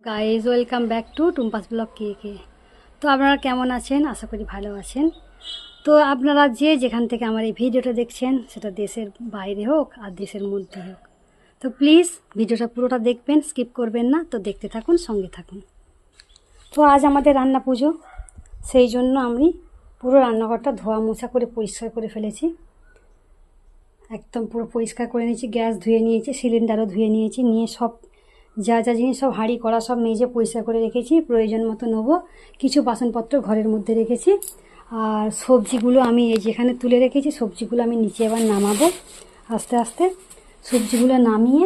Guys welcome back to Tumpa's blog কে। তো আপনারা কেমন আছেন? আশা করি ভালো আছেন। তো আপনারা যে যেখান থেকে আমার এই ভিডিওটা দেখছেন, সেটা দেশের বাইরে হোক আর দেশের মধ্যে হোক, তো প্লিজ ভিডিওটা পুরোটা দেখবেন, স্কিপ করবেন না। তো দেখতে থাকুন, সঙ্গে থাকুন। তো আজ আমাদের রান্না পুজো, সেই জন্য আমি পুরো রান্নাঘরটা ধোয়া মোছা করে পরিষ্কার করে ফেলেছি। একদম পুরো পরিষ্কার করে নিয়েছি, গ্যাস ধুয়ে নিয়েছি, সিলিন্ডারও ধুয়ে নিয়েছি, নিয়ে সব যা যা জিনিস সব হাঁড়ি কড়া সব মেজে পরিষ্কার করে রেখেছি। প্রয়োজন মতো নেবো। কিছু বাসনপত্র ঘরের মধ্যে রেখেছি। আর সবজিগুলো আমি এই যেখানে তুলে রেখেছি, সবজিগুলো আমি নিচে এবার নামাবো আস্তে আস্তে। সবজিগুলো নামিয়ে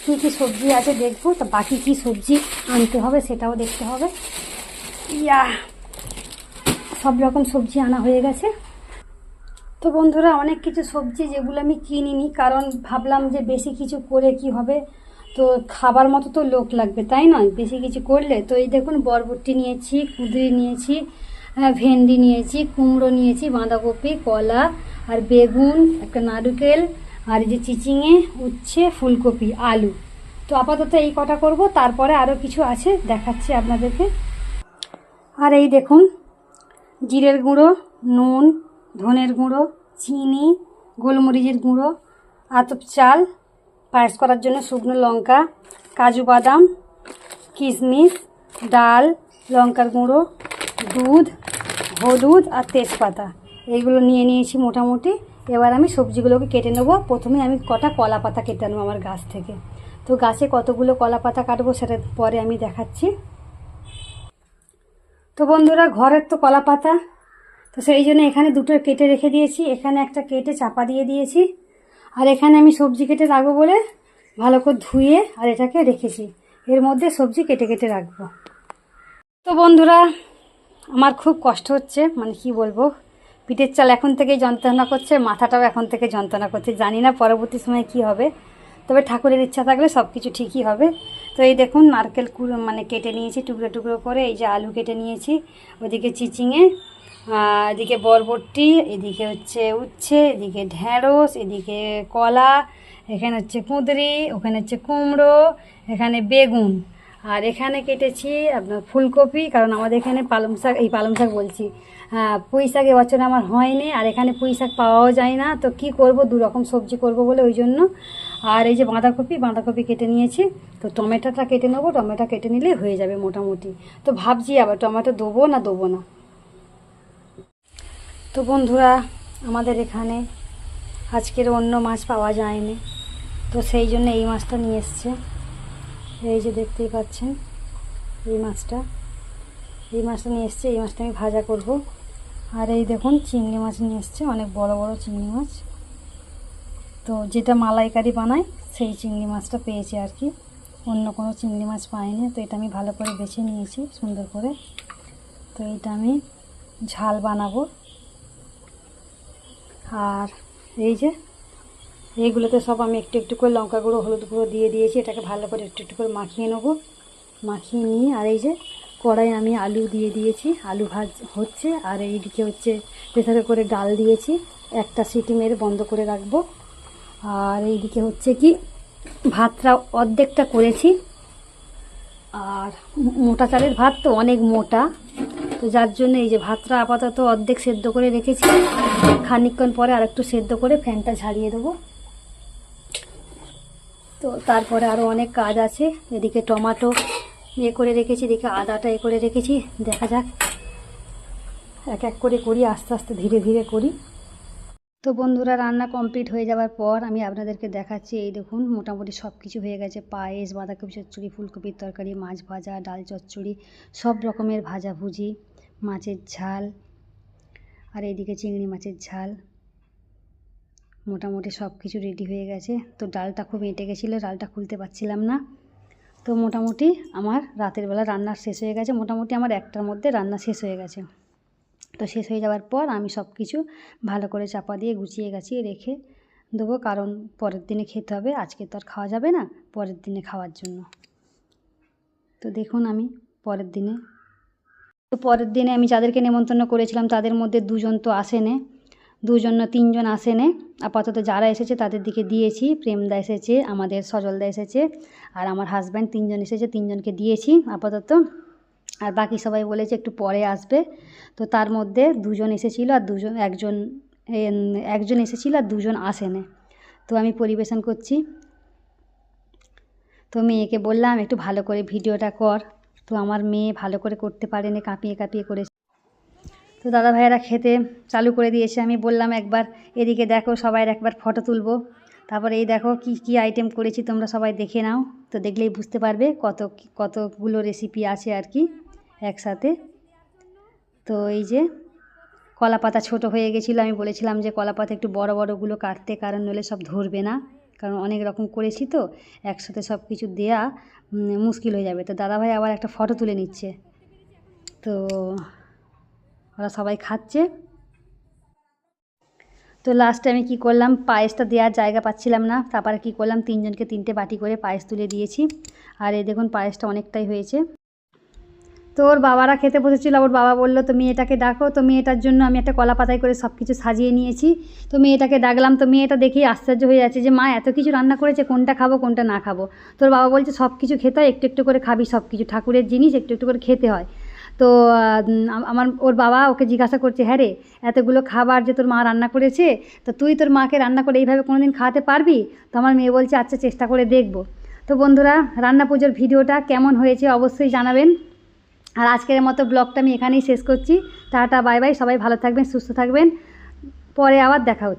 কী কী সবজি আছে দেখবো, তা বাকি কী সবজি আনতে হবে সেটাও দেখতে হবে। সব রকম সবজি আনা হয়ে গেছে। তো বন্ধুরা, অনেক কিছু সবজি যেগুলো আমি কিনিনি, কারণ ভাবলাম যে বেশি কিছু করে কি হবে, তো খাবার মতো তো লোক লাগবে, তাই নয়? বেশি কিছু করলে তো এই দেখুন, বরবটি নিয়েছি, কুঁদরি নিয়েছি, ভেন্ডি নিয়েছি, কুমড়ো নিয়েছি, বাঁধাকপি, কলা আর বেগুন, একটা নারকেল, আর এই যে চিচিঙে, উচ্ছে, ফুলকপি, আলু। তো আপাতত এই কটা করব, তারপরে আরও কিছু আছে দেখাচ্ছি আপনাদেরকে। আর এই দেখুন, জিরের গুঁড়ো, নুন, ধনের গুঁড়ো, চিনি, গোলমরিচের গুঁড়ো, আতপ চাল, পায়েস করার জন্য শুকনো লঙ্কা, কাজু বাদাম, কিশমিশ, ডাল, লঙ্কার গুঁড়ো, দুধ, হলুদ আর তেজপাতা, এইগুলো নিয়ে নিয়েছি মোটামুটি। এবার আমি সবজিগুলোকে কেটে নেবো। প্রথমে আমি কটা কলা পাতা কেটে নেবো আমার গাছ থেকে। তো গাছে কতগুলো কলা পাতা কাটবো সেটা পরে আমি দেখাচ্ছি। তো বন্ধুরা, ঘরের তো কলা পাতা, তো সেই জন্য এখানে দুটো কেটে রেখে দিয়েছি, এখানে একটা কেটে চাপা দিয়ে দিয়েছি। আর এখানে আমি সবজি কেটে রাখবো বলে ভালো করে ধুয়ে আর এটাকে রেখেছি, এর মধ্যে সবজি কেটে কেটে রাখবো। তো বন্ধুরা, আমার খুব কষ্ট হচ্ছে, মানে কি বলবো, পিঠের চাল এখন থেকেই যন্ত্রণা করছে, মাথাটাও এখন থেকে যন্ত্রণা করছে। জানি না পরবর্তী সময় কি হবে, তবে ঠাকুরের ইচ্ছা থাকলে সব কিছু ঠিকই হবে। তো এই দেখুন, নারকেল মানে কেটে নিয়েছি টুকরো টুকরো করে, এই যে আলু কেটে নিয়েছি, ওদিকে চিচিঙে, এদিকে বরবটি, এদিকে হচ্ছে উচ্ছে, এদিকে ঢ্যাঁড়স, এদিকে কলা, এখানে হচ্ছে কুঁদরি, ওখানে হচ্ছে কুমড়ো, এখানে বেগুন, আর এখানে কেটেছি আপনার ফুলকপি, কারণ আমাদের এখানে পালং শাক, এই পালং শাক বলছি, পুঁই শাক এবছর আমার হয়নি, আর এখানে পুঁই শাক পাওয়াও যায় না। তো কি করব, দু রকম সবজি করব বলে ওই জন্য। আর এই যে বাঁধাকপি কেটে নিয়েছি। তো টমেটোটা কেটে নেবো, টমেটো কেটে নিলেই হয়ে যাবে মোটামুটি। তো ভাবছি আবার টমেটো দেবো না। তো বন্ধুরা, আমাদের এখানে আজকের অন্য মাছ পাওয়া যায়নি, তো সেই জন্য এই মাছটা নিয়ে এসছে। এই যে দেখতেই পাচ্ছেন, এই মাছটা নিয়ে এসছে। এই মাছটা আমি ভাজা করব। আর এই দেখুন, চিংড়ি মাছ নিয়ে এসছে, অনেক বড় বড় চিংড়ি মাছ। তো যেটা মালাইকারি বানায় সেই চিংড়ি মাছটা পেয়েছি আর কি, অন্য কোনো চিংড়ি মাছ পাইনি। তো এটা আমি ভালো করে বেছে নিয়েছি সুন্দর করে। তো এটা আমি ঝাল বানাবো। আর এই যে এইগুলোতে সব আমি একটু একটু করে লঙ্কা গুঁড়ো, হলুদ গুঁড়ো দিয়ে দিয়েছি। এটাকে ভালো করে একটু একটু করে মাখিয়ে নেবো। মাখিয়ে নিয়ে আর এই যে কড়াই আমি আলু দিয়ে দিয়েছি, আলু হচ্ছে। আর এইদিকে হচ্ছে প্রেসারে করে ডাল দিয়েছি, একটা সিটি মেরে বন্ধ করে রাখবো। আর এইদিকে হচ্ছে কি, ভাতটা অর্ধেকটা করেছি। আর মোটা চালের ভাত তো অনেক মোটা, তো যার জন্য এই যে ভাতটা আপাতত অর্ধেক সেদ্ধ করে রেখেছি। খানিকক্ষণ পরে আর একটু সেদ্ধ করে ফ্যানটা ঝাড়িয়ে দেবো। তো তারপরে আরও অনেক কাজ আছে। এদিকে টমেটো করে রেখেছি, এদিকে আদাটা করে রেখেছি। দেখা যাক, এক এক করে করি, আস্তে আস্তে ধীরে ধীরে করি। তো বন্ধুরা, রান্না কমপ্লিট হয়ে যাওয়ার পর আমি আপনাদেরকে দেখাচ্ছি। এই দেখুন, মোটামুটি সব কিছু হয়ে গেছে। পায়েস, বাঁধাকপি চচ্চড়ি, ফুলকপির তরকারি, মাছ ভাজা, ডাল চচ্চড়ি, সব রকমের ভাজাভুজি, মাছের ঝাল, আর এইদিকে চিংড়ি মাছের ঝাল, মোটামুটি সব কিছু রেডি হয়ে গেছে। তো ডালটা খুব এঁটে গেছিলো, ডালটা খুলতে পারছিলাম না। তো মোটামুটি আমার রাতের বেলা রান্না শেষ হয়ে গেছে। মোটামুটি আমার 1টার মধ্যে রান্না শেষ হয়ে গেছে। তো শেষ হয়ে যাওয়ার পর আমি সব কিছু ভালো করে চাপা দিয়ে গুছিয়ে গাছিয়ে রেখে দেবো, কারণ পরের দিনে খেতে হবে। আজকে তো আর খাওয়া যাবে না, পরের দিনে খাওয়ার জন্য। তো দেখুন, আমি পরের দিনে আমি যাদেরকে নেমন্তন্ন করেছিলাম তাদের মধ্যে 2জন তো আসেনি। তিনজন আসেনে, আপাতত যারা এসেছে তাদের দিকে দিয়েছি। প্রেমদা এসেছে, আমাদের সজলদা এসেছে, আর আমার হাজব্যান্ড, তিনজন এসেছে, তিনজনকে দিয়েছি আপাতত। আর বাকি সবাই বলেছে একটু পরে আসবে। তো তার মধ্যে দুজন এসেছিলো আর একজন এসেছিলো আর দুজন আসেনি। তো আমি পরিবেশন করছি। তো মেয়েকে বললাম একটু ভালো করে ভিডিওটা কর। তো আমার মেয়ে ভালো করে করতে পারেনি, কাঁপিয়ে কাঁপিয়ে করেছে। তো দাদা ভাইয়েরা খেতে চালু করে দিয়েছে। আমি বললাম একবার এদিকে দেখো, সবাইয়ের একবার ফটো তুলবো। তারপরে এই দেখো কি কি আইটেম করেছি, তোমরা সবাই দেখে নাও। তো দেখলেই বুঝতে পারবে কতগুলো রেসিপি আছে আর কি একসাথে। তো এই যে কলা পাতা ছোটো হয়ে গেছিলো, আমি বলেছিলাম যে কলা পাতা একটু বড় বড়গুলো কাটতে, কারণ নইলে সব ধরবে না, কারণ অনেক রকম করেছি তো একসাথে সব কিছু দেয়া মুশকিল হয়ে যাবে। তো দাদাভাই আবার একটা ফটো তুলে নিচ্ছে। তো ওরা সবাই খাচ্ছে। তো লাস্টে আমি কি করলাম, পায়েসটা দেওয়ার জায়গা পাচ্ছিলাম না, তারপরে কি করলাম, তিনজনকে 3টে বাটি করে পায়েস তুলে দিয়েছি। আর এই দেখুন পায়েসটা অনেকটাই হয়েছে। তো ওর বাবারা খেতে বসেছিল, ওর বাবা বললো তো মেয়েটাকে ডাকো। তো মেয়েটার জন্য আমি একটা কলা পাতায় করে সব কিছু সাজিয়ে নিয়েছি। তো মেয়েটাকে ডাকলাম। তো মেয়েটা দেখেই আশ্চর্য হয়ে যাচ্ছে যে মা এত কিছু রান্না করেছে, কোনটা খাবো কোনটা না খাবো। তোর বাবা বলছে সব কিছু খেতে হয়, একটু একটু করে খাবি, সব কিছু ঠাকুরের জিনিস একটু একটু করে খেতে হয়। তো ওর বাবা ওকে জিজ্ঞাসা করছে, হ্যাঁ রে, এতগুলো খাবার যে তোর মা রান্না করেছে, তো তুই তোর মাকে রান্না করে এইভাবে কোনো দিন খাওয়াতে পারবি? তো আমার মেয়ে বলছে আচ্ছা চেষ্টা করে দেখবো। তো বন্ধুরা, রান্না পুজোর ভিডিওটা কেমন হয়েছে অবশ্যই জানাবেন। আর আজকের মতো ব্লগটা আমি এখানেই শেষ করছি। টাটা, বাই বাই, সবাই ভালো থাকবেন, সুস্থ থাকবেন, পরে আবার দেখা হচ্ছে।